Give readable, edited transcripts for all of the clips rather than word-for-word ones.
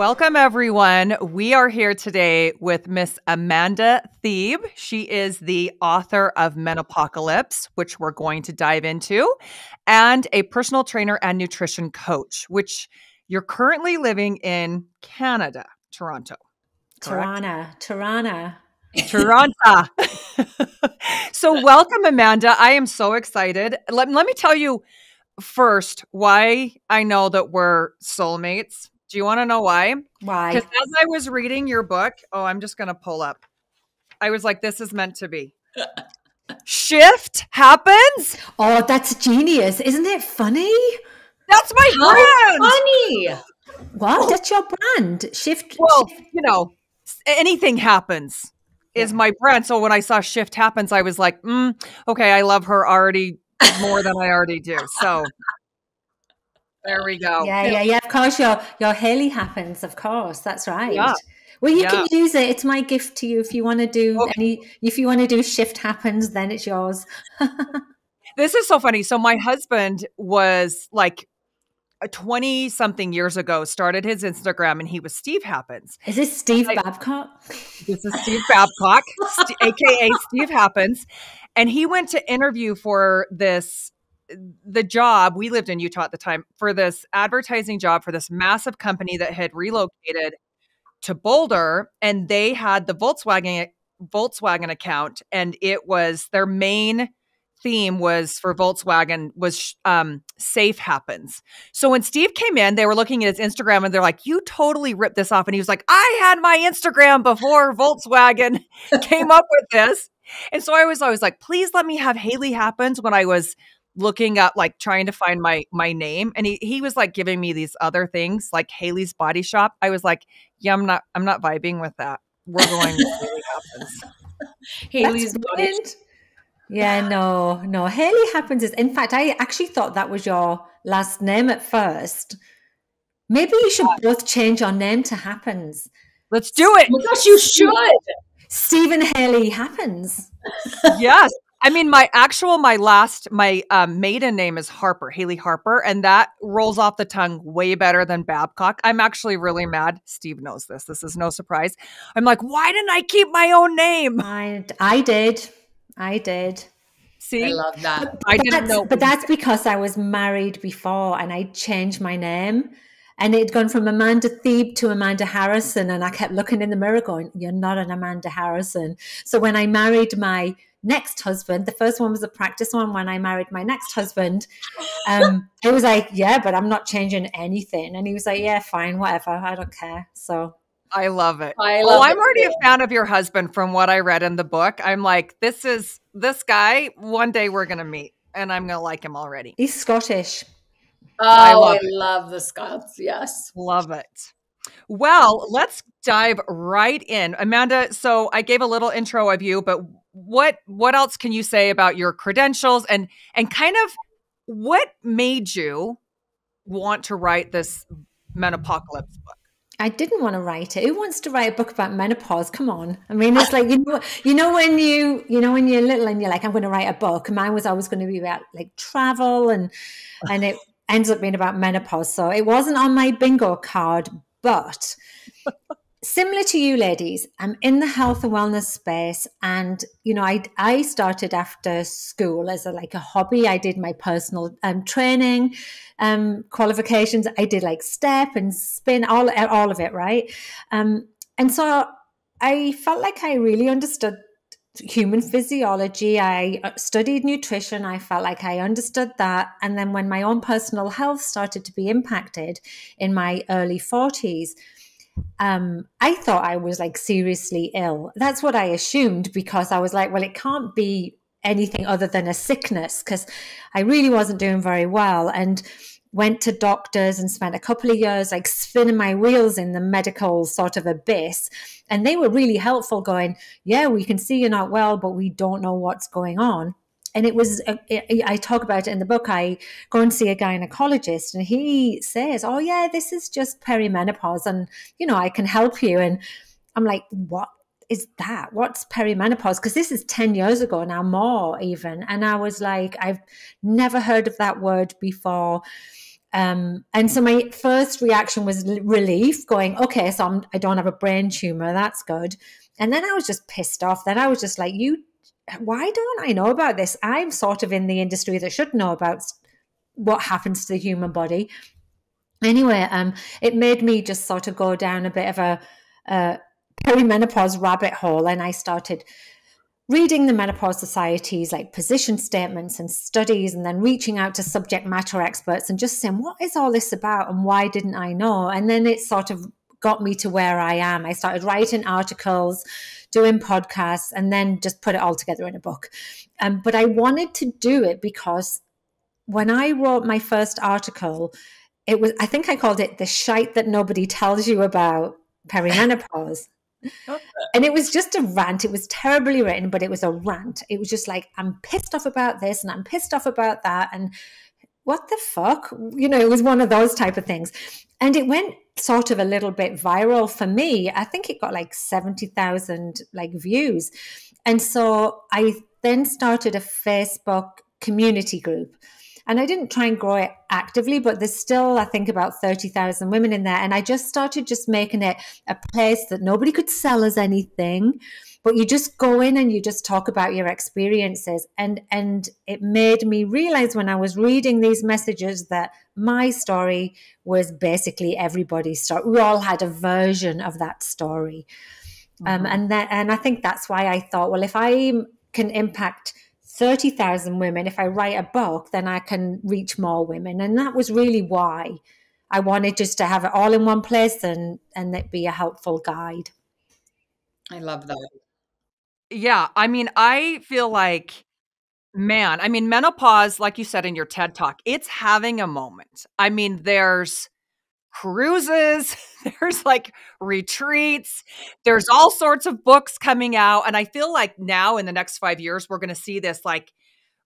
Welcome, everyone. We are here today with Miss Amanda Thebe. She is the author of Menopause, which we're going to dive into, and a personal trainer and nutrition coach, which you're currently living in Canada, Toronto. Correct? Toronto. So welcome, Amanda. I am so excited. Let me tell you first why I know that we're soulmates. Do you want to know why? Why? Because as I was reading your book, I'm just going to pull up. I was like, this is meant to be. Shift happens. Oh, that's genius. Isn't it funny? That's my brand. Funny. What? That's your brand. Shift. Well, anything happens is my brand. So when I saw Shift happens, I was like, okay, I love her already more than I already do. So there we go. Yeah. Of course, your Haley happens. Of course, that's right. Yeah. Well, you can use it. It's my gift to you. If you want to do if you want to do Shift happens, then it's yours. This is so funny. So my husband was like 20 something years ago, started his Instagram, and he was Steve Happens. Is this Steve Babcock? This is Steve Babcock, aka Steve Happens. And he went to interview for the job. We lived in Utah at the time, for this advertising job for this massive company that had relocated to Boulder, and they had the Volkswagen account, and it was their main theme was for Volkswagen was safe happens. So when Steve came in, they were looking at his Instagram and they're like, you totally ripped this off. And he was like, I had my Instagram before Volkswagen came up with this. And so I was always like, please let me have Haley Happens when I was looking up, like trying to find my name. And he was like giving me these other things like Haley's Body Shop. I was like, yeah, I'm not vibing with that. We're going with Haley Happens. Haley's Body Shop. Yeah, no. Haley Happens is, in fact, I actually thought that was your last name at first. Maybe you should both change your name to Happens. Let's do it. Oh gosh, you should. Stephen Haley Happens. Yes. I mean, my maiden name is Harper, Haley Harper, and that rolls off the tongue way better than Babcock. I'm actually really mad. Steve knows this. This is no surprise. I'm like, why didn't I keep my own name? I did. See, I love that. I didn't know. But that's because I was married before and I changed my name. And it'd gone from Amanda Thebe to Amanda Harrison. And I kept looking in the mirror going, you're not an Amanda Harrison. So when I married my next husband, the first one was a practice one. When I married my next husband, I was like, yeah, but I'm not changing anything. And he was like, yeah, fine, whatever. I don't care. So I love it. I'm already a fan of your husband from what I read in the book. I'm like, this guy, one day we're going to meet and I'm going to like him already. He's Scottish. Oh, I love the Scots. Yes. Love it. Well, let's dive right in. Amanda, so I gave a little intro of you, but what else can you say about your credentials and kind of what made you want to write this Menopause book? I didn't want to write it. Who wants to write a book about menopause? Come on. I mean, it's like, when you're little and you're like, I'm going to write a book. And mine was always going to be about like travel and it ends up being about menopause. So it wasn't on my bingo card, but similar to you ladies, I'm in the health and wellness space. And, I started after school as a hobby. I did my personal training qualifications. I did like step and spin, all of it, right? And so I felt like I really understood human physiology. I studied nutrition. I felt like I understood that. And then when my own personal health started to be impacted in my early 40s, I thought I was like seriously ill. That's what I assumed, because I was like, well, it can't be anything other than a sickness, because I really wasn't doing very well, and went to doctors and spent a couple of years like spinning my wheels in the medical sort of abyss. And they were really helpful, going, yeah, we can see you're not well, but we don't know what's going on. And it was, I talk about it in the book. I go and see a gynecologist and he says, oh yeah, this is just perimenopause and, I can help you. And I'm like, what is that? What's perimenopause? Because this is 10 years ago now, more even. And I was like, I've never heard of that word before. And so my first reaction was relief, going, okay, so I don't have a brain tumor. That's good. And then I was just pissed off. Then I was just like, why don't I know about this? I'm sort of in the industry that should know about what happens to the human body. Anyway, it made me just sort of go down a bit of a perimenopause rabbit hole. And I started reading the Menopause Society's like position statements and studies, and then reaching out to subject matter experts and just saying, what is all this about and why didn't I know? And then it sort of got me to where I am. I started writing articles, doing podcasts, and then just put it all together in a book. But I wanted to do it because when I wrote my first article, I think I called it the shite that nobody tells you about perimenopause. And it was just a rant. It was terribly written, but it was a rant. It was just like, I'm pissed off about this and I'm pissed off about that. And what the fuck? It was one of those type of things. And it went sort of a little bit viral for me. I think it got like 70,000 like views. And so I then started a Facebook community group. And I didn't try and grow it actively, but there's still, I think, about 30,000 women in there. And I just started making it a place that nobody could sell us anything, but you just go in and you just talk about your experiences. And it made me realize when I was reading these messages that my story was basically everybody's story. We all had a version of that story. And I think that's why I thought, well, if I can impact 30,000 women, if I write a book, then I can reach more women. And that was really why I wanted just to have it all in one place and it be a helpful guide. I love that. Yeah. I mean, I feel like, menopause, like you said in your TED Talk, it's having a moment. I mean, there's cruises, there's like retreats, there's all sorts of books coming out. And I feel like now in the next 5 years, we're going to see this like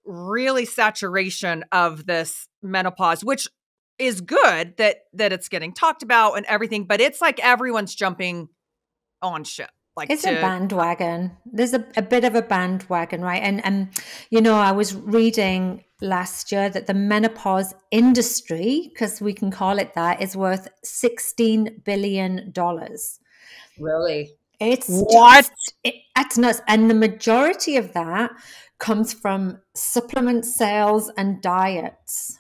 really saturation of this menopause, which is good that it's getting talked about and everything, but it's like everyone's jumping on ship. Like it's a bandwagon. There's a bit of a bandwagon, right? And I was reading last year that the menopause industry, because we can call it that, is worth $16 billion. Really? It's what? That's nuts. And the majority of that comes from supplement sales and diets.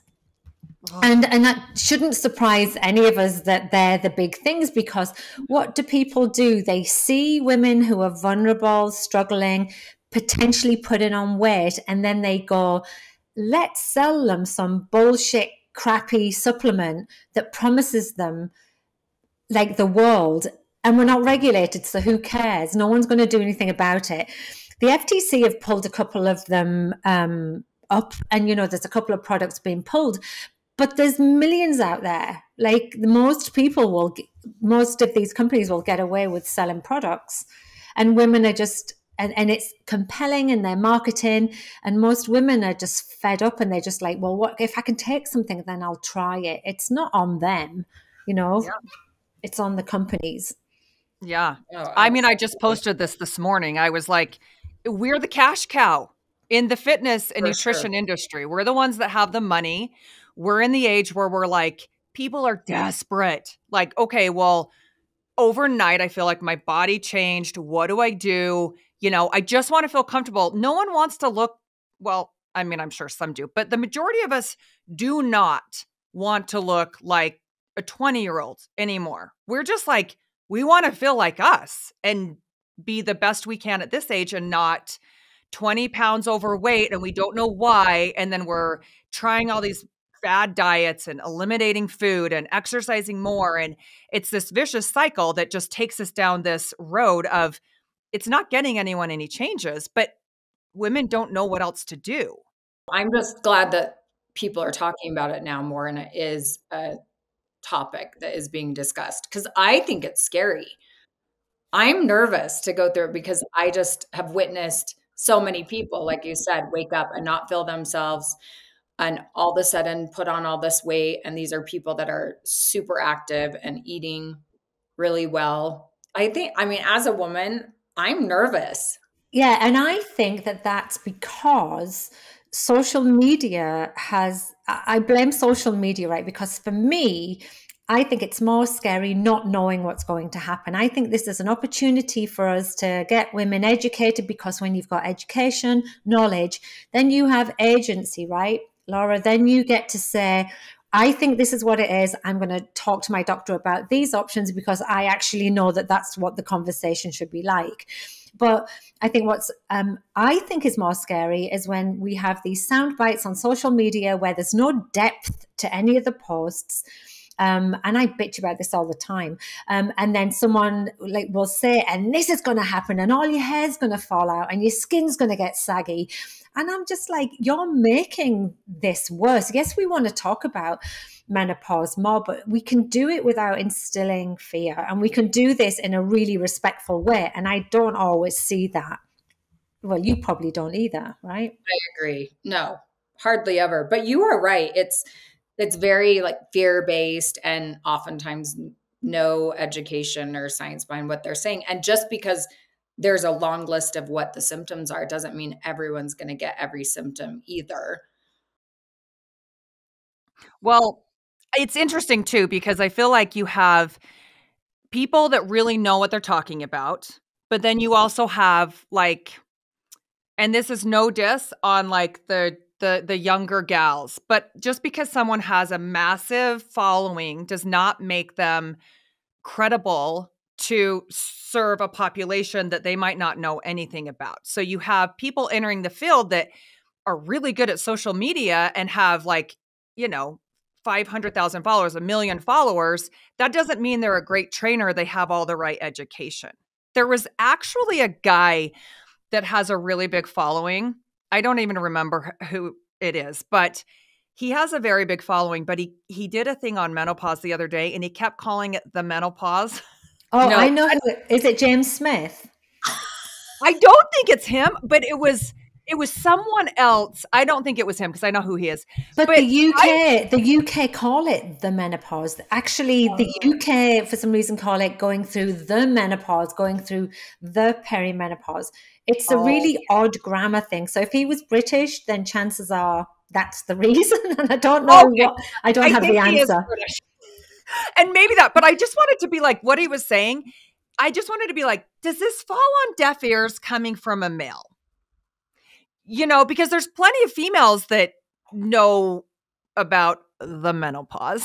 Oh. And that shouldn't surprise any of us that they're the big things, because what do people do? They see women who are vulnerable, struggling, potentially putting on weight, and then they go, let's sell them some bullshit, crappy supplement that promises them like the world. And we're not regulated, so who cares? No one's going to do anything about it. The FTC have pulled a couple of them up, and there's a couple of products being pulled. But there's millions out there. Like most of these companies will get away with selling products, and women are just, and it's compelling in their marketing. And most women are just fed up, and they're just like, well, what if I can take something, then I'll try it. It's not on them, Yeah. It's on the companies. Yeah. I just posted this morning. I was like, we're the cash cow in the fitness and nutrition industry. We're the ones that have the money. We're in the age where we're like, people are desperate. Like, okay, well, overnight, I feel like my body changed. What do I do? I just want to feel comfortable. No one wants to look, well, I'm sure some do, but the majority of us do not want to look like a 20-year-old anymore. We're just like, we want to feel like us and be the best we can at this age and not 20 pounds overweight, and we don't know why. And then we're trying all these fad diets and eliminating food and exercising more. And it's this vicious cycle that just takes us down this road of it's not getting anyone any changes, but women don't know what else to do. I'm just glad that people are talking about it now more, and it is a topic that is being discussed, because I think it's scary. I'm nervous to go through it because I just have witnessed so many people, like you said, wake up and not feel themselves and all of a sudden put on all this weight. And these are people that are super active and eating really well. As a woman, I'm nervous. Yeah. And I think that that's because social media I blame social media, right? Because for me, I think it's more scary not knowing what's going to happen. I think this is an opportunity for us to get women educated, because when you've got education, knowledge, then you have agency, right, Laura? Then you get to say, I think this is what it is. I'm going to talk to my doctor about these options because I actually know that that's what the conversation should be like. But I think I think is more scary is when we have these sound bites on social media where there's no depth to any of the posts. And I bitch about this all the time. And then someone like will say, and this is going to happen, and all your hair's going to fall out, and your skin's going to get saggy. And I'm just like, you're making this worse. Yes, we want to talk about menopause more, but we can do it without instilling fear, and we can do this in a really respectful way. And I don't always see that. Well, you probably don't either, right? I agree. No, hardly ever. But you are right. It's very like fear-based, and oftentimes no education or science behind what they're saying. And just because there's a long list of what the symptoms are doesn't mean everyone's going to get every symptom either. Well, it's interesting too, because I feel like you have people that really know what they're talking about, but then you also have like, and this is no diss on like the younger gals, but just because someone has a massive following does not make them credible to serve a population that they might not know anything about. So you have people entering the field that are really good at social media and have like, 500,000 followers, 1 million followers. That doesn't mean they're a great trainer. They have all the right education. There was actually a guy that has a really big following. I don't even remember who it is, but he has a very big following, but he did a thing on menopause the other day and he kept calling it the menopause. Oh, I know is it James Smith? I don't think it's him, but it was someone else. I don't think it was him because I know who he is. But the UK call it the menopause. Actually, the UK for some reason call it going through the menopause, going through the perimenopause. It's a really odd grammar thing. So if he was British, then chances are that's the reason. And I don't know I don't have the answer. And maybe that, but I just wanted to be like what he was saying. I just wanted to be like, does this fall on deaf ears coming from a male? Because there's plenty of females that know about the menopause.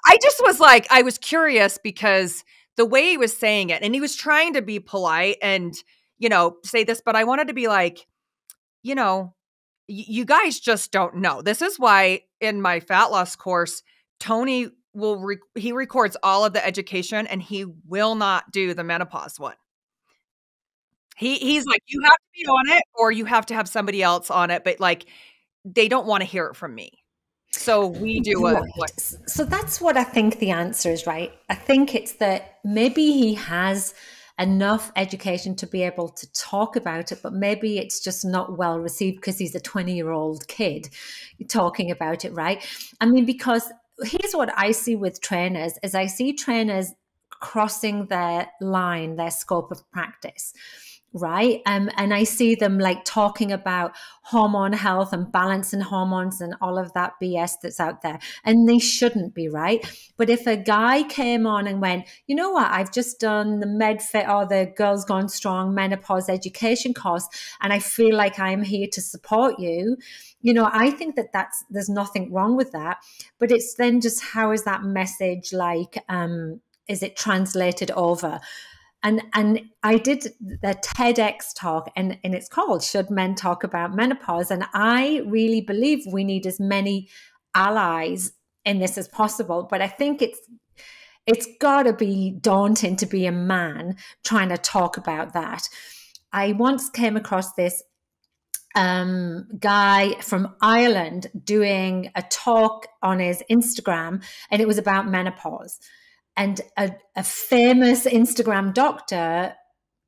I just was like, I was curious because the way he was saying it, and he was trying to be polite and, say this, but I wanted to be like, you guys just don't know. This is why in my fat loss course, Tony he records all of the education and he will not do the menopause one. He's like, you have to be on it or you have to have somebody else on it. But like, they don't want to hear it from me. So we do it. So that's what I think the answer is, right? I think it's that maybe he has enough education to be able to talk about it, but maybe it's just not well received because he's a 20-year-old kid talking about it, right? I mean, because here's what I see with trainers is I see trainers crossing their line, their scope of practice. Right. And I see them like talking about hormone health and balancing hormones and all of that BS that's out there. And they shouldn't be, right? But if a guy came on and went, you know what, I've just done the MedFit or the Girls Gone Strong menopause education course, and I feel like I'm here to support you. I think there's nothing wrong with that. But it's then just how is that message like, is it translated over? And I did the TEDx talk and it's called Should Men Talk About Menopause? And I really believe we need as many allies in this as possible. But I think it's got to be daunting to be a man trying to talk about that. I once came across this guy from Ireland doing a talk on his Instagram, and it was about menopause. And a famous Instagram doctor,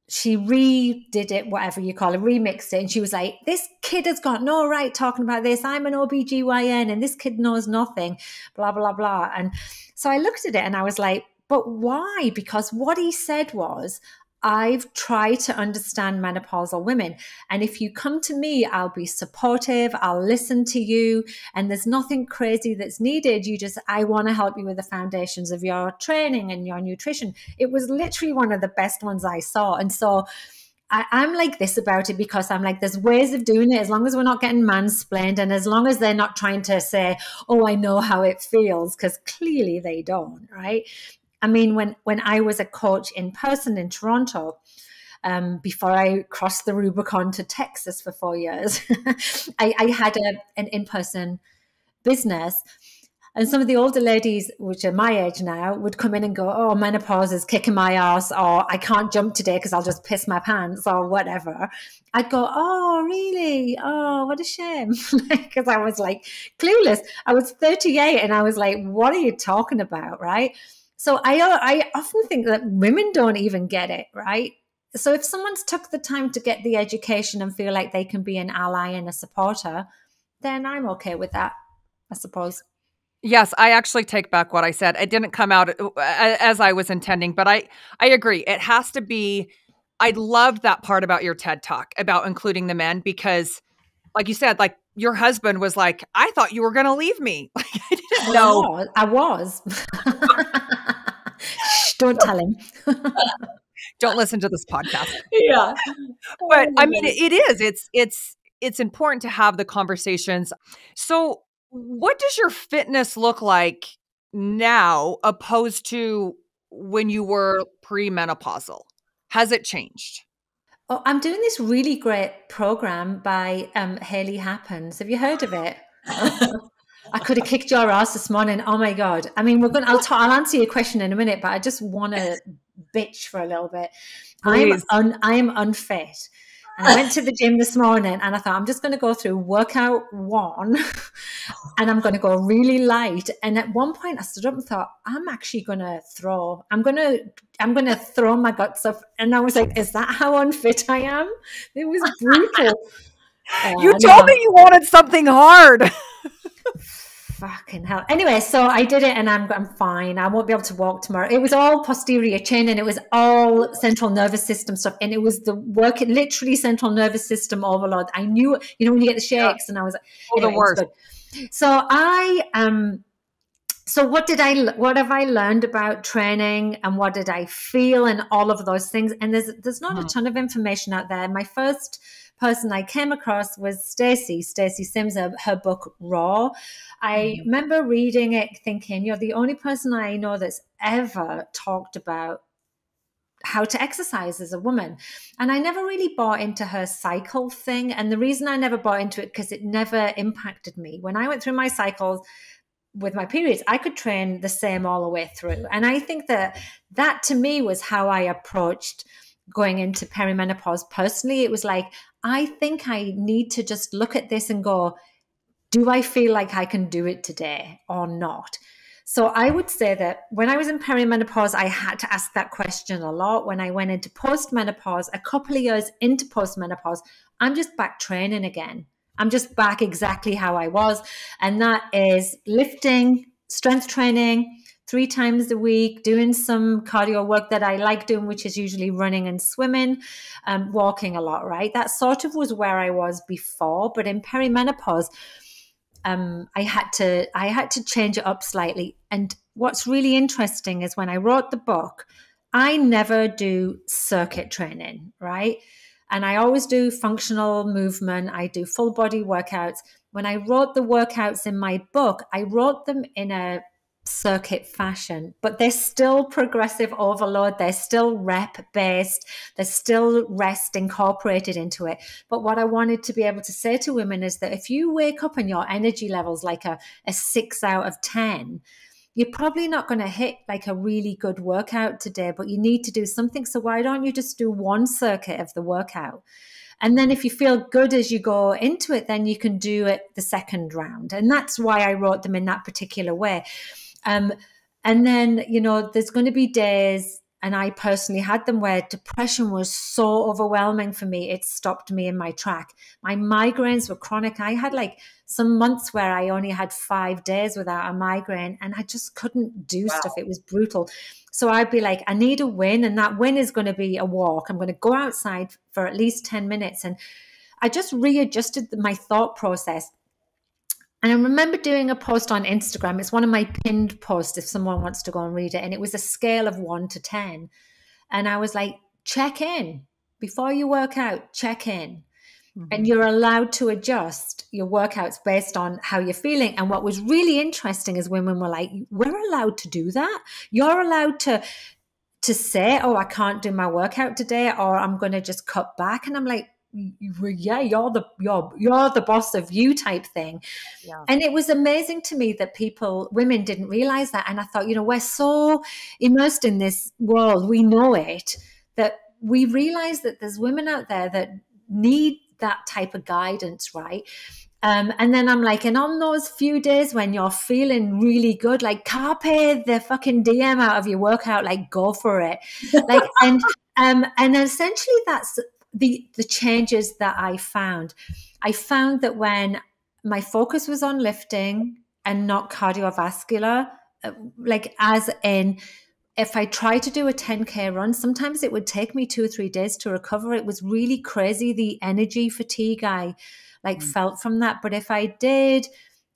she redid it, whatever you call it, remixed it. And she was like, this kid has got no right talking about this. I'm an OBGYN and this kid knows nothing, blah, blah, blah. And so I looked at it and I was like, but why? Because what he said was, I've tried to understand menopausal women. And if you come to me, I'll be supportive, I'll listen to you, and there's nothing crazy that's needed. I want to help you with the foundations of your training and your nutrition. It was literally one of the best ones I saw. And so I'm like this about it, because I'm like, there's ways of doing it, as long as we're not getting mansplained, and as long as they're not trying to say, oh, I know how it feels, because clearly they don't, right? I mean, when I was a coach in person in Toronto, before I crossed the Rubicon to Texas for 4 years, I had an in-person business. And some of the older ladies, which are my age now, would come in and go, oh, menopause is kicking my ass, or I can't jump today because I'll just piss my pants, or whatever. I'd go, oh, really? Oh, what a shame. Because I was like clueless. I was 38 and I was like, what are you talking about, right? So I often think that women don't even get it, right? So if someone's took the time to get the education and feel like they can be an ally and a supporter, then I'm okay with that, I suppose. Yes, I actually take back what I said. It didn't come out as I was intending, but I agree. It has to be. I loved that part about your TED Talk about including the men, because like you said, like your husband was like, I thought you were going to leave me. Like, I didn't know. I was. Shh, don't tell him. Don't listen to this podcast. Yeah. But I mean, it is. It's important to have the conversations. So what does your fitness look like now opposed to when you were premenopausal? Has it changed? Oh, I'm doing this really great program by Hayley Happens. Have you heard of it? I could have kicked your ass this morning. Oh my God. I mean, I'll answer your question in a minute, but I just want to bitch for a little bit. I am unfit. And I went to the gym this morning and I thought, I'm just going to go through workout 1 and I'm going to go really light. And at one point I stood up and thought, I'm actually going to throw. I'm going to throw my guts up. And I was like, is that how unfit I am? It was brutal. You told me you wanted something hard. Fucking hell. Anyway, so I did it and I'm fine. I won't be able to walk tomorrow. It was all posterior chain and it was all central nervous system stuff. And it was literally central nervous system overload. I knew, when you get the shakes, and I was like, anyway, the worst. So so what have I learned about training, and what did I feel, and all of those things? And there's not a ton of information out there. My first person I came across was Stacey Sims, her book Raw. I remember reading it thinking, you're the only person I know that's ever talked about how to exercise as a woman. And I never really bought into her cycle thing. And the reason I never bought into it, because it never impacted me. When I went through my cycles with my periods, I could train the same all the way through. And I think that to me was how I approached going into perimenopause personally. It was like, I think I need to just look at this and go, do I feel like I can do it today or not? So I would say that when I was in perimenopause, I had to ask that question a lot. When I went into postmenopause, a couple of years into postmenopause, I'm just back training again. I'm just back exactly how I was. And that is lifting, strength training, 3 times a week, doing some cardio work that I like doing, which is usually running and swimming, walking a lot, right? That sort of was where I was before. But in perimenopause, I had to change it up slightly. And what's really interesting is when I wrote the book, I never do circuit training, right? And I always do functional movement. I do full body workouts. When I wrote the workouts in my book, I wrote them in a circuit fashion, but they're still progressive overload. They're still rep based. There's still rest incorporated into it. But what I wanted to be able to say to women is that if you wake up and your energy level's like a 6 out of 10, you're probably not going to hit like a really good workout today, but you need to do something. So why don't you just do one circuit of the workout? And then if you feel good as you go into it, then you can do it the second round. And that's why I wrote them in that particular way. And then, there's going to be days And I personally had them where depression was so overwhelming for me, it stopped me in my track. My migraines were chronic. I had like some months where I only had 5 days without a migraine, and I just couldn't do stuff. It was brutal. So I'd be like, I need a win, and that win is going to be a walk. I'm going to go outside for at least 10 minutes. And I just readjusted my thought process. And I remember doing a post on Instagram. It's one of my pinned posts if someone wants to go and read it. And it was a scale of 1 to 10. And I was like, check in. Before you work out, check in. And you're allowed to adjust your workouts based on how you're feeling. And what was really interesting is women were like, we're allowed to do that. You're allowed to say, oh, I can't do my workout today, or I'm going to just cut back. And I'm like, yeah, you're the boss of you type thing. Yeah. And it was amazing to me that women didn't realize that. And I thought, we're so immersed in this world, we know it, that we realize that there's women out there that need that type of guidance, right? And then I'm like, and on those few days when you're feeling really good, like carpe the fucking DM out of your workout, like go for it. Like, and essentially that's the changes that I found. I found that when my focus was on lifting and not cardiovascular, like as in, if I tried to do a 10K run, sometimes it would take me 2 or 3 days to recover. It was really crazy, the energy fatigue I felt from that. But if I did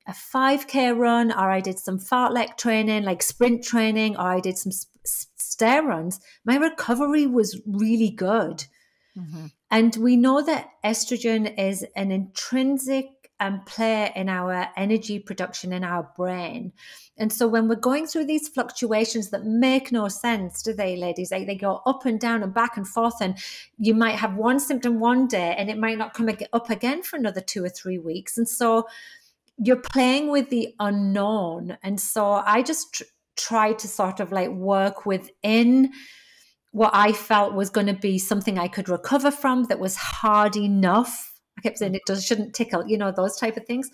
a 5K run, or I did some fartlek training, like sprint training, or I did some stair runs, my recovery was really good. And we know that estrogen is an intrinsic player in our energy production in our brain. And so when we're going through these fluctuations that make no sense, do they, ladies? Like they go up and down and back and forth, and you might have one symptom one day and it might not come up again for another 2 or 3 weeks. And so you're playing with the unknown. And so I just tried to sort of like work within what I felt was going to be something I could recover from, that was hard enough. I kept saying shouldn't tickle, those type of things.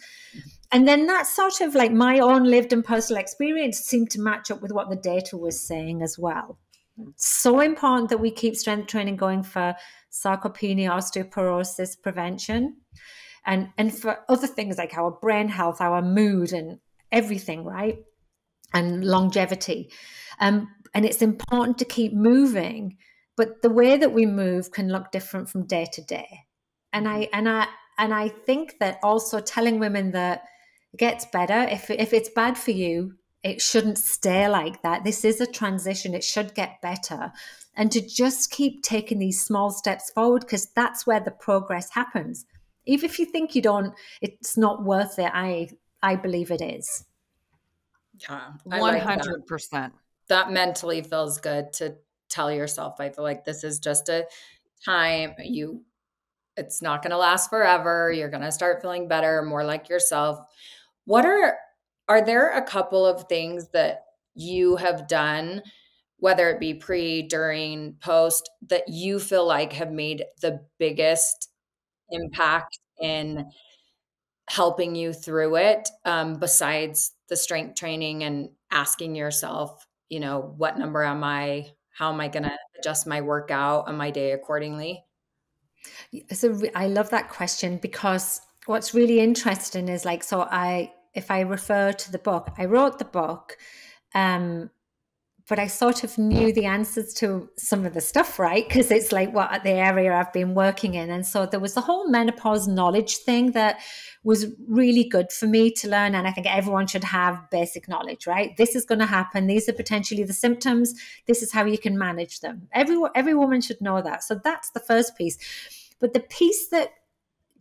And then that sort of like my own lived and personal experience seemed to match up with what the data was saying as well. It's so important that we keep strength training going for sarcopenia, osteoporosis prevention, and for other things like our brain health, our mood, and everything, right? And longevity. And it's important to keep moving, but the way that we move can look different from day to day. And I think that also telling women that it gets better. If it's bad for you, it shouldn't stay like that. This is a transition. It should get better. And to just keep taking these small steps forward, because that's where the progress happens. Even if you think it's not worth it, I believe it is. Yeah, 100%. That mentally feels good to tell yourself, I feel like this is just a time. It's not going to last forever. You're going to start feeling better, more like yourself. Are there a couple of things that you have done, whether it be pre, during, post, that you feel like have made the biggest impact in helping you through it, besides the strength training and asking yourself, what number am I? How am I going to adjust my workout and my day accordingly? So I love that question, because what's really interesting is like, if I refer to the book, I wrote the book, but I sort of knew the answers to some of the stuff, right? Because it's like the area I've been working in. And so there was the whole menopause knowledge thing that was really good for me to learn. And I think everyone should have basic knowledge, right? This is going to happen. These are potentially the symptoms. This is how you can manage them. Every woman should know that. So that's the first piece. But the piece that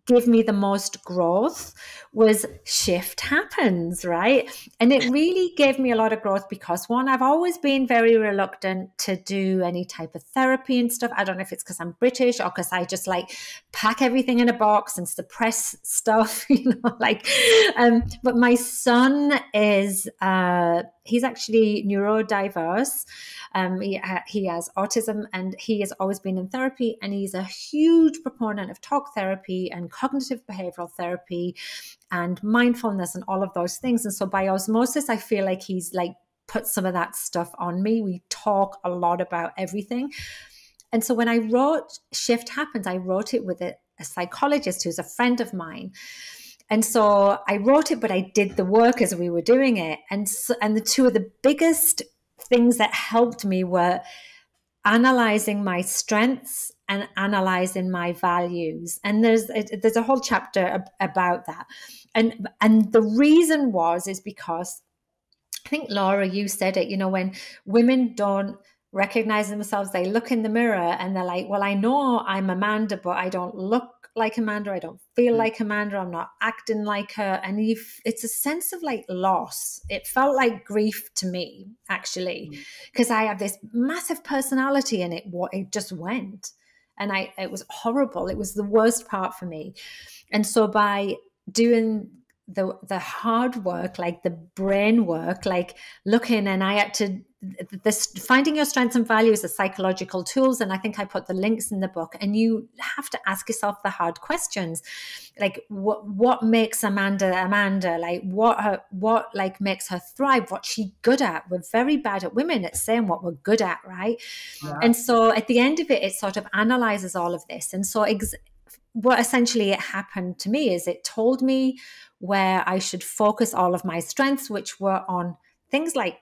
gave me the most growth was shift happens, right? And it really gave me a lot of growth because, one, I've always been very reluctant to do any type of therapy and stuff. I don't know if it's because I'm British or because I just like pack everything in a box and suppress stuff, but my son is, he's actually neurodiverse. He has autism, and he has always been in therapy, and he's a huge proponent of talk therapy and cognitive behavioral therapy and mindfulness and all of those things. And so by osmosis, I feel like he's like put some of that stuff on me. We talk a lot about everything. And so when I wrote Shift Happens, I wrote it with a psychologist who's a friend of mine. And so I wrote it, but I did the work as we were doing it. And the two of the biggest things that helped me were analyzing my strengths and analyzing my values. And there's a whole chapter about that. And the reason is because I think, Laura, you said it, when women don't recognize themselves, they look in the mirror and they're like, well, I know I'm Amanda, but I don't look like Amanda. I don't feel like Amanda. I'm not acting like her. And it's a sense of like loss. It felt like grief to me, actually, because I have this massive personality and it just went. And it was horrible. It was the worst part for me. And so by doing the hard work, like the brain work, like looking, and I had to finding your strengths and values, the psychological tools, and I think I put the links in the book. And you have to ask yourself the hard questions, like what makes Amanda, like what like makes her thrive, what's she good at. We're very bad at women at saying what we're good at, right? Yeah. And so at the end of it sort of analyzes all of this. And so what essentially it happened to me is it told me where I should focus all of my strengths, which were on things like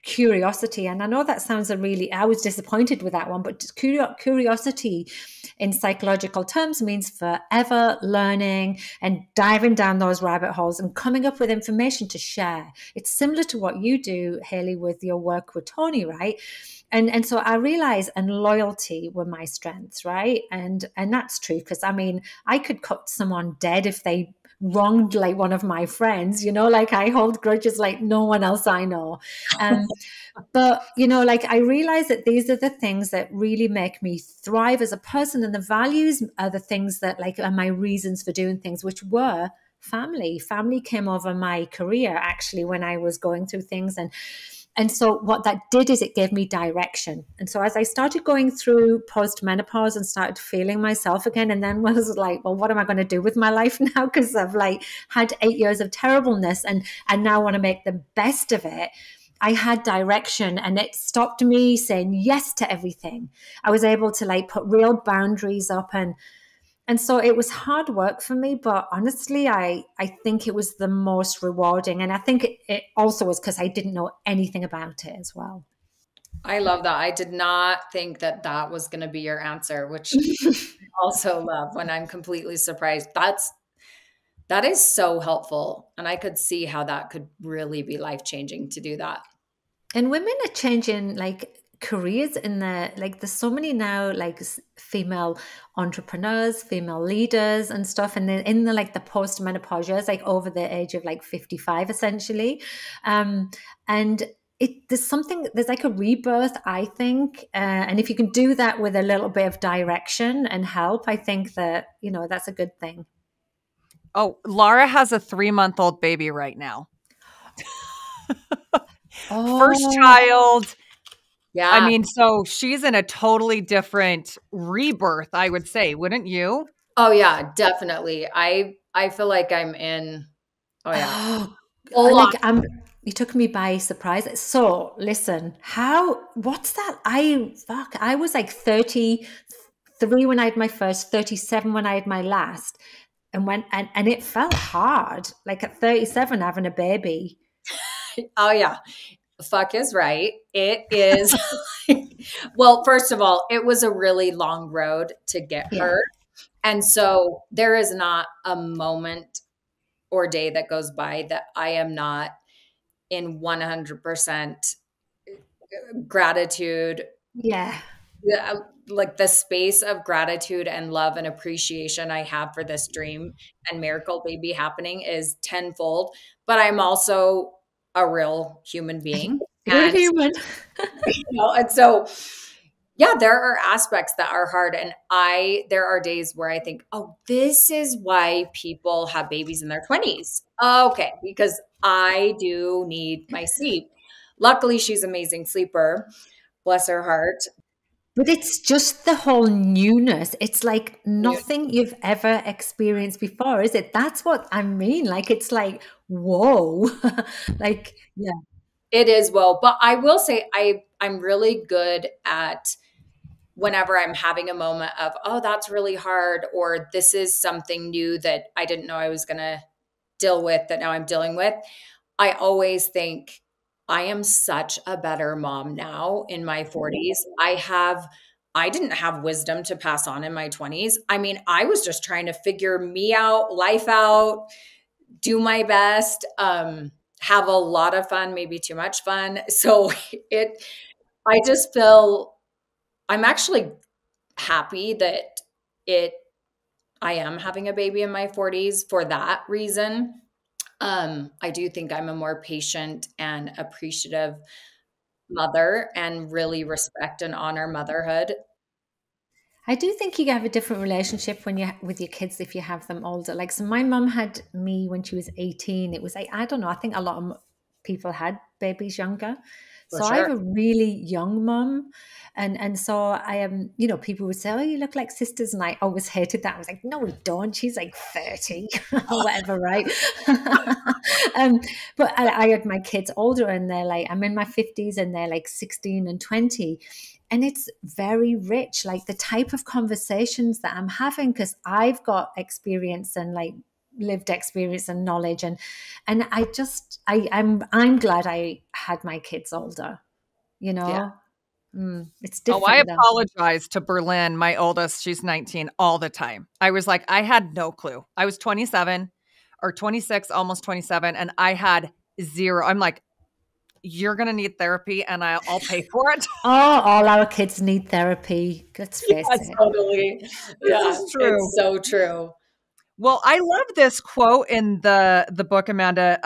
curiosity. And I know that sounds I was disappointed with that one, but curiosity in psychological terms means forever learning and diving down those rabbit holes and coming up with information to share. It's similar to what you do, Haley, with your work with Tony, right? And so I realized, and loyalty were my strengths, right? And that's true, because I mean, I could cut someone dead if they wronged like one of my friends, like I hold grudges like no one else I know. But, like I realize that these are the things that really make me thrive as a person, and the values are the things that like are my reasons for doing things, which were family. Family came over my career actually when I was going through things. And so what that did is it gave me direction. And so as I started going through post-menopause and started feeling myself again, and then was like, well, what am I going to do with my life now? Because I've like had 8 years of terribleness and now want to make the best of it. I had direction, and it stopped me saying yes to everything. I was able to like put real boundaries up, and so it was hard work for me, but honestly, I think it was the most rewarding. And I think it also was because I didn't know anything about it as well. I love that. I did not think that was going to be your answer, which I also love when I'm completely surprised. That is so helpful. And I could see how that could really be life-changing to do that. And women are changing like careers in there's so many now like female entrepreneurs, female leaders and stuff, and then in the like the post-menopause years, like over the age of like 55 essentially, and there's like a rebirth, I think, and if you can do that with a little bit of direction and help, I think that that's a good thing. Oh, Laura has a 3-month-old baby right now. First child. Yeah. I mean, so she's in a totally different rebirth, I would say, wouldn't you? Oh yeah, definitely. I feel like I'm in. Oh yeah. You took me by surprise. So listen, what's that? I was like 33 when I had my first, 37 when I had my last, and it felt hard. Like at 37 having a baby. Oh yeah. Fuck is right. It is. Well, first of all, it was a really long road to get her. And so there is not a moment or day that goes by that I am not in 100% gratitude. Yeah. Like the space of gratitude and love and appreciation I have for this dream and miracle baby happening is tenfold. But I'm also a real human being. You're human. And so, yeah, there are aspects that are hard. And there are days where I think, oh, this is why people have babies in their 20s. Okay, because I do need my sleep. Luckily, she's an amazing sleeper. Bless her heart. But it's just the whole newness. It's like nothing you've ever experienced before, is it? That's what I mean. Like, it's like, whoa. Like, yeah. It is, well, but I will say I'm really good at whenever I'm having a moment of, oh, that's really hard, or this is something new that I didn't know I was going to deal with that now I'm dealing with. I always think I am such a better mom now in my 40s. I didn't have wisdom to pass on in my 20s. I mean, I was just trying to figure me out, life out, do my best, have a lot of fun, maybe too much fun. So I just feel I'm actually happy that it, I am having a baby in my 40s for that reason. I do think I'm a more patient and appreciative mother and really respect and honor motherhood. I do think you have a different relationship when you with your kids if you have them older. Like, so my mum had me when she was 18. It was like, I don't know, I think a lot of people had babies younger. For So I have sure. a really young mum. And so I am, you know, people would say, oh, you look like sisters. And I always hated that. I was like, no, we don't. She's like 30 or whatever, right? um, but I had my kids older and they're like, I'm in my 50s and they're like 16 and 20. And it's very rich, like the type of conversations that I'm having, because I've got experience and like lived experience and knowledge, and I'm glad I had my kids older, you Yeah. know. It's Oh, I different though. apologize to Berlin, my oldest. She's 19 all the time. I was like, I had no clue. I was 27 or 26, almost 27, and I had zero. I'm like, you're going to need therapy and I'll pay for it. Oh, all our kids need therapy. Let's face Yeah, it. totally. This Yeah, is true. it's so true. Well, I love this quote in the book, Amanda.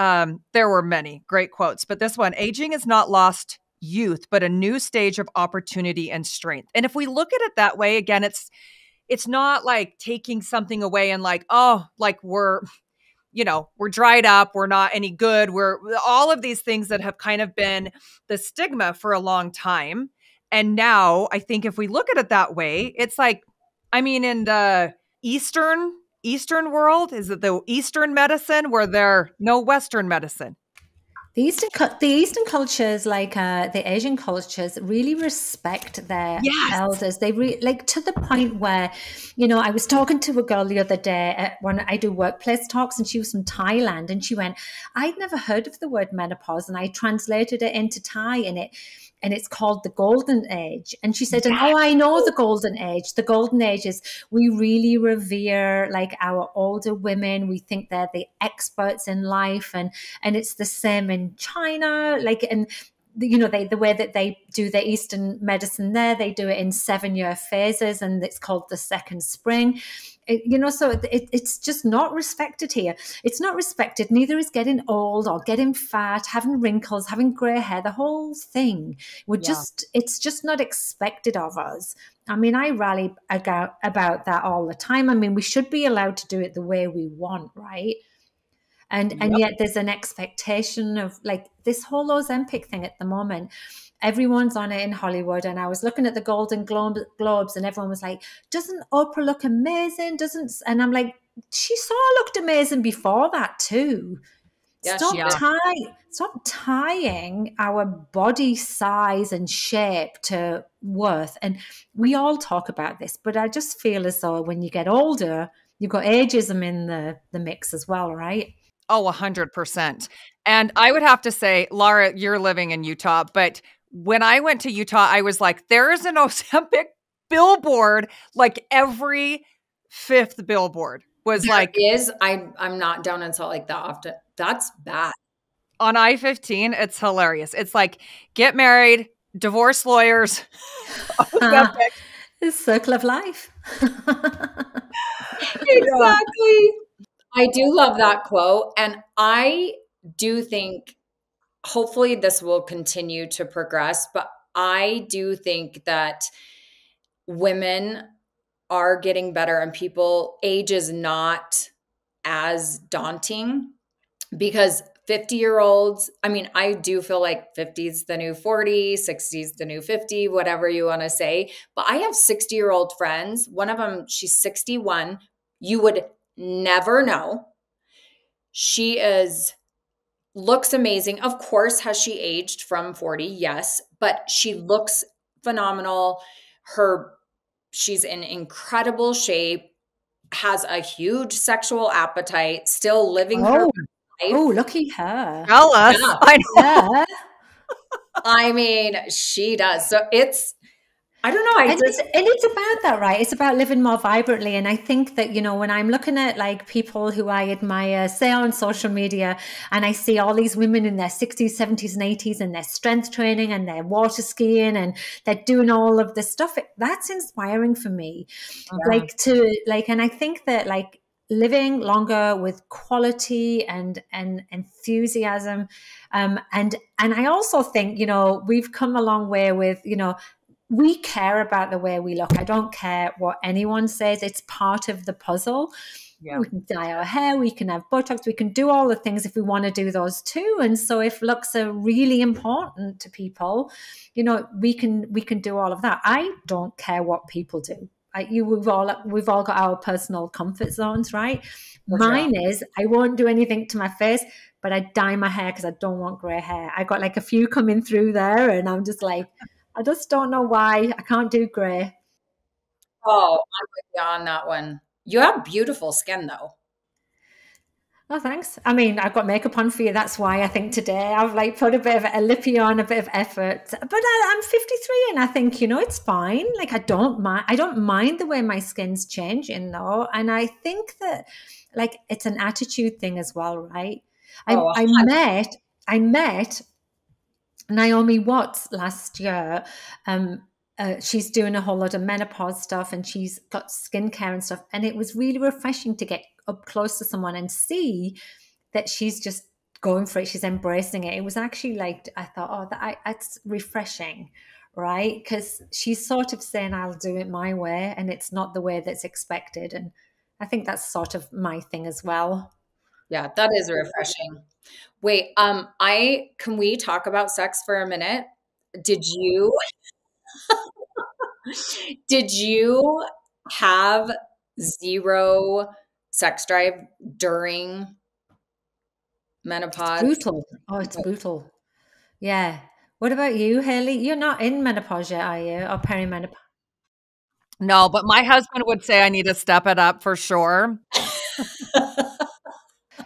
There were many great quotes, but this one, aging is not lost youth, but a new stage of opportunity and strength. And if we look at it that way, again, it's not like taking something away and like, oh, like we're dried up, we're not any good. We're all of these things that have kind of been the stigma for a long time. And now I think if we look at it that way, it's like, I mean, in the Eastern world, is it the Eastern medicine where there no Western medicine? The Eastern cultures, like the Asian cultures, really respect their Yes. elders. They like to the point where, you know, I was talking to a girl the other day when I do workplace talks, and she was from Thailand, and she went, "I'd never heard of the word menopause," and I translated it into Thai, and it's called the golden age. And she said, and oh, I know the golden age. The golden age is we really revere like our older women. We think they're the experts in life, and it's the same in China. Like, and you know, the way that they do their Eastern medicine there, they do it in 7-year phases, and it's called the second spring. You know, so it's just not respected here. It's not respected. Neither is getting old or getting fat, having wrinkles, having gray hair. The whole thing it's just not expected of us. I mean, I rally about that all the time. I mean, we should be allowed to do it the way we want, right? And yet there's an expectation of like this whole Ozempic thing at the moment. Everyone's on it in Hollywood, and I was looking at the Golden Globes, and everyone was like, "Doesn't Oprah look amazing? Doesn't?" And I'm like, "She sort of looked amazing before that too." Yeah, Stop tying our body size and shape to worth. And we all talk about this, but I just feel as though when you get older, you've got ageism in the mix as well, right? Oh, 100%. And I would have to say, Laura, you're living in Utah, but when I went to Utah, I was like, there is an Ozempic billboard, like every fifth billboard was There like is. I'm not down in Salt Lake that often. That's bad. on I-15. It's hilarious. It's like get married, divorce lawyers, Ozempic. The circle of life. Exactly. I do love that quote. And I do think hopefully this will continue to progress, but I do think that women are getting better and age is not as daunting because 50-year-olds, I mean, I do feel like 50 is the new 40, 60 is the new 50, whatever you want to say. But I have 60-year-old friends. One of them, she's 61. You would never know. She is looks amazing. Of course, has she aged from 40? Yes, but she looks phenomenal. She's in incredible shape, has a huge sexual appetite, still living her Oh, life. oh, lucky her. Jealous. Yeah. I know. Yeah. I mean, she does. So I don't know. And it's about that, right? It's about living more vibrantly. And I think that, when I'm looking at like people who I admire, say on social media, and I see all these women in their 60s, 70s, and 80s, and their strength training and their water skiing, and they're doing all of this stuff, that's inspiring for me. And I think that like living longer with quality and enthusiasm. And I also think, we've come a long way with, we care about the way we look. I don't care what anyone says. It's part of the puzzle. Yeah. We can dye our hair, we can have Botox, we can do all the things if we want to do those too. And so if looks are really important to people, we can do all of that. I don't care what people do. We've all got our personal comfort zones, right? Mine is I won't do anything to my face, but I dye my hair because I don't want gray hair. I got like a few coming through there, and I'm just like, I just don't know why I can't do gray. Oh, I'm with you on that one. You have beautiful skin though. Oh, thanks. I mean, I've got makeup on for you. That's why I think today I've like put a bit of a lippy on, a bit of effort. But I'm 53 and I think, it's fine. Like I don't mind the way my skin's changing though. And I think that like it's an attitude thing as well, right? I met Naomi Watts last year. She's doing a whole lot of menopause stuff and she's got skincare and stuff. And it was really refreshing to get up close to someone and see that she's just going for it. She's embracing it. It was actually like, I thought, that's refreshing, right? Because she's sort of saying, I'll do it my way and it's not the way that's expected. And I think that's sort of my thing as well. Yeah, that is refreshing. Wait, can we talk about sex for a minute? Did you did you have zero sex drive during menopause? Brutal. Oh, it's brutal. Yeah. What about you, Haley? You're not in menopause yet, are you? Or perimenopause? No, but my husband would say I need to step it up for sure.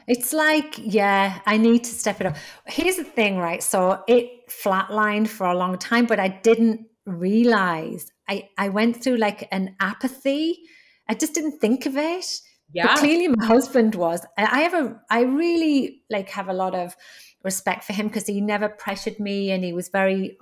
It's like, yeah, I need to step it up. Here's the thing, right? So it flatlined for a long time, but I didn't realize I went through like an apathy. I just didn't think of it. Yeah. But clearly my husband was. I really like have a lot of respect for him because he never pressured me and he was very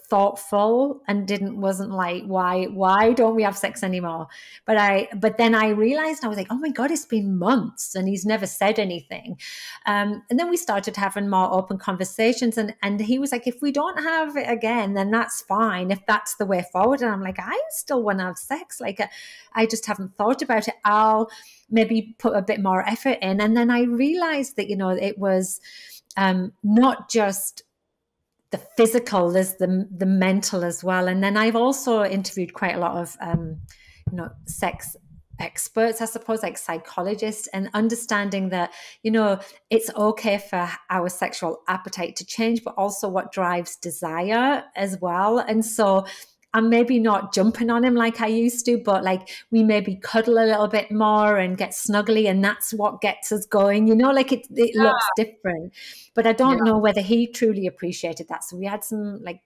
thoughtful and wasn't like, why don't we have sex anymore? But then I realized, I was like, oh my God, it's been months and he's never said anything. And then we started having more open conversations and he was like, if we don't have it again, then that's fine if that's the way forward. And I'm like, I still want to have sex. Like I just haven't thought about it. I'll maybe put a bit more effort in. And then I realized that, it was not just the physical, there's the mental as well. And then I've also interviewed quite a lot of sex experts, I suppose, like psychologists, and understanding that it's okay for our sexual appetite to change, but also what drives desire as well. And so I'm maybe not jumping on him like I used to, but like we maybe cuddle a little bit more and get snuggly, and that's what gets us going. Like it looks different. But I don't know whether he truly appreciated that. So we had some like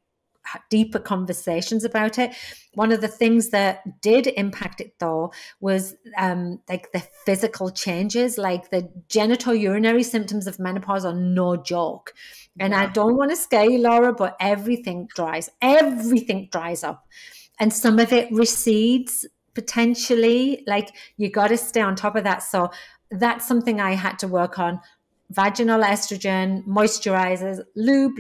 deeper conversations about it. One of the things that did impact it though was like the physical changes, like the genital urinary symptoms of menopause are no joke. And I don't want to scare you, Laura, but everything dries up and some of it recedes potentially. Like you got to stay on top of that. So that's something I had to work on. Vaginal estrogen, moisturizers, lube.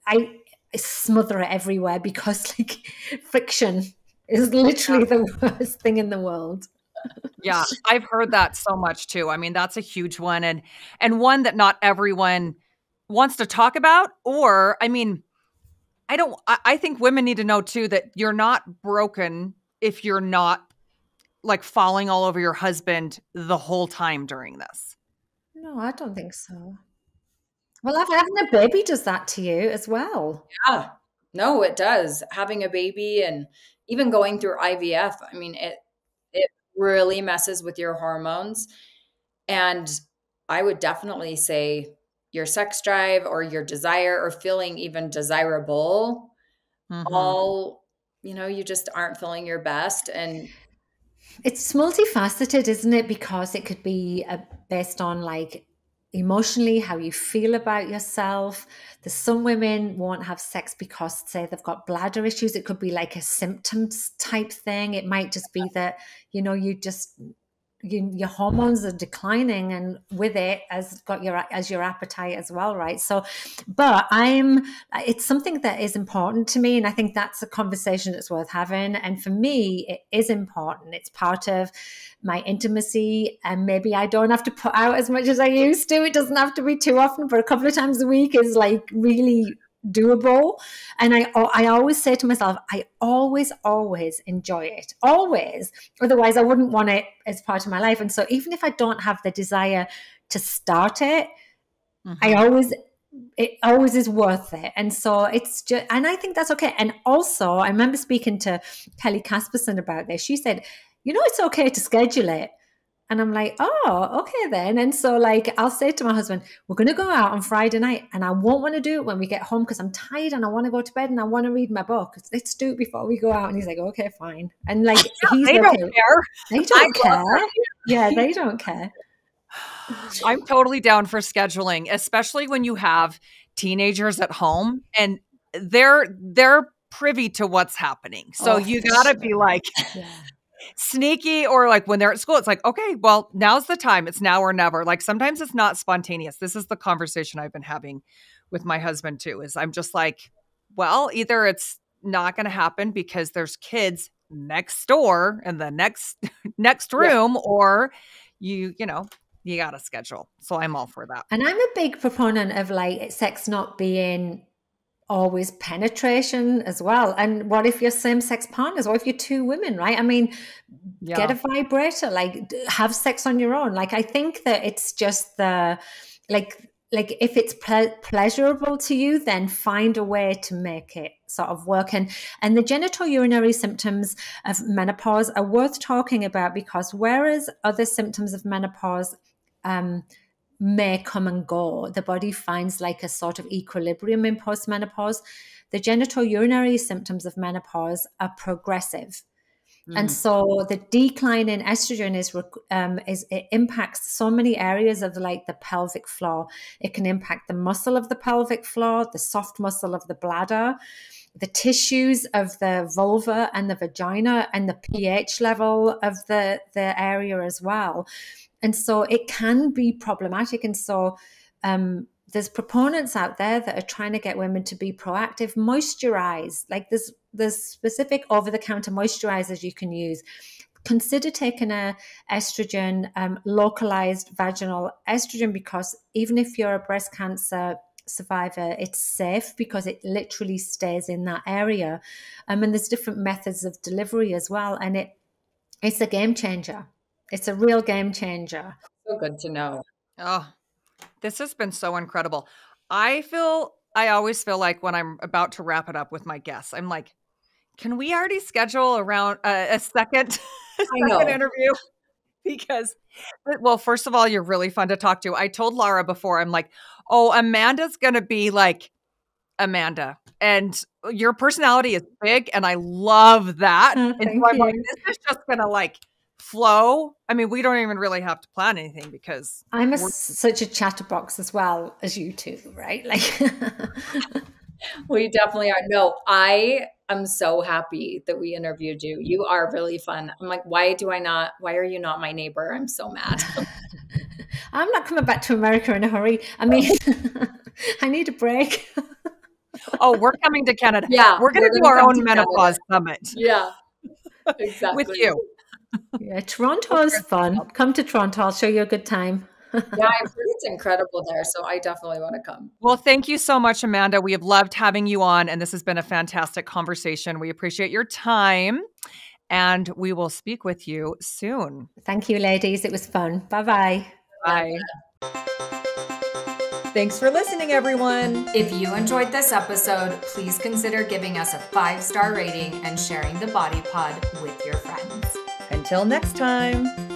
I smother it everywhere because like friction is literally the worst thing in the world. Yeah, I've heard that so much too. I mean, that's a huge one and one that not everyone wants to talk about. Or, I mean, I think women need to know too that you're not broken if you're not like falling all over your husband the whole time during this. No, I don't think so. Well, having a baby does that to you as well. Yeah. No, it does. Having a baby and even going through IVF, I mean, it really messes with your hormones. And I would definitely say your sex drive or your desire or feeling even desirable, Mhm. all, you just aren't feeling your best. And It's multifaceted, isn't it? Because it could be based on like emotionally how you feel about yourself. There's some women won't have sex because, say, they've got bladder issues. It could be like a symptoms type thing. It might just be that, you just your hormones are declining, and with it as your appetite as well, right? So, but it's something that is important to me, and I think that's a conversation that's worth having. And for me, it is important. It's part of my intimacy, and maybe I don't have to put out as much as I used to. It doesn't have to be too often, but a couple of times a week is like really doable. And I always say to myself, I always enjoy it, always. Otherwise I wouldn't want it as part of my life. And so even if I don't have the desire to start it, it always is worth it. And so it's just, and I think that's okay. And also I remember speaking to Kelly Casperson about this. She said, it's okay to schedule it. And I'm like, oh, okay then. And so like, I'll say to my husband, we're going to go out on Friday night and I won't want to do it when we get home because I'm tired and I want to go to bed and I want to read my book. Let's do it before we go out. And he's like, okay, fine. And like, They don't care. They don't care. Yeah, they don't care. I'm totally down for scheduling, especially when you have teenagers at home and they're privy to what's happening. So you gotta be like, sneaky, or like when they're at school, it's like, okay, well, now's the time. It's now or never. Like sometimes it's not spontaneous. This is the conversation I've been having with my husband too, is I'm just like, well, either it's not going to happen because there's kids next door in the next room, or you got to schedule. So I'm all for that. And I'm a big proponent of like sex not being always penetration as well. And what if you're same-sex partners? What if you're two women, right? I mean, get a vibrator, like have sex on your own. Like I think that it's just the like if it's pleasurable to you, then find a way to make it sort of work. And the genital urinary symptoms of menopause are worth talking about, because whereas other symptoms of menopause may come and go, the body finds like a sort of equilibrium in postmenopause. The genital urinary symptoms of menopause are progressive. And so the decline in estrogen it impacts so many areas of like the pelvic floor. It can impact the muscle of the pelvic floor, the soft muscle of the bladder, the tissues of the vulva and the vagina, and the pH level of the area as well. And so it can be problematic. And so there's proponents out there that are trying to get women to be proactive, moisturize. Like there's specific over-the-counter moisturizers you can use. Consider taking a estrogen, localized vaginal estrogen, because even if you're a breast cancer survivor, it's safe because it literally stays in that area. And there's different methods of delivery as well. And it's a game changer. It's a real game changer. So good to know. Oh, this has been so incredible. I always feel like when I'm about to wrap it up with my guests, I'm like, can we already schedule around a second interview? Because, well, first of all, you're really fun to talk to. I told Laura before, I'm like, oh, Amanda's going to be like Amanda, and your personality is big, and I love that. Oh, and so I'm like, this is just going to like flow. I mean, we don't even really have to plan anything because I'm such a chatterbox as well as you two, right? Like we definitely are. No, I am so happy that we interviewed you. You are really fun. I'm like, why are you not my neighbor? I'm so mad. I'm not coming back to America in a hurry. I mean, I need a break. Oh, we're coming to Canada. Yeah. We're going to do our own menopause summit. Yeah, exactly. With you. Yeah, Toronto's fun. Come to Toronto. I'll show you a good time. Yeah, I've heard it's incredible there, so I definitely want to come. Well, thank you so much, Amanda. We have loved having you on, and this has been a fantastic conversation. We appreciate your time, and we will speak with you soon. Thank you, ladies. It was fun. Bye-bye. Bye. Thanks for listening, everyone. If you enjoyed this episode, please consider giving us a 5-star rating and sharing the Body Pod with your friends. Until next time.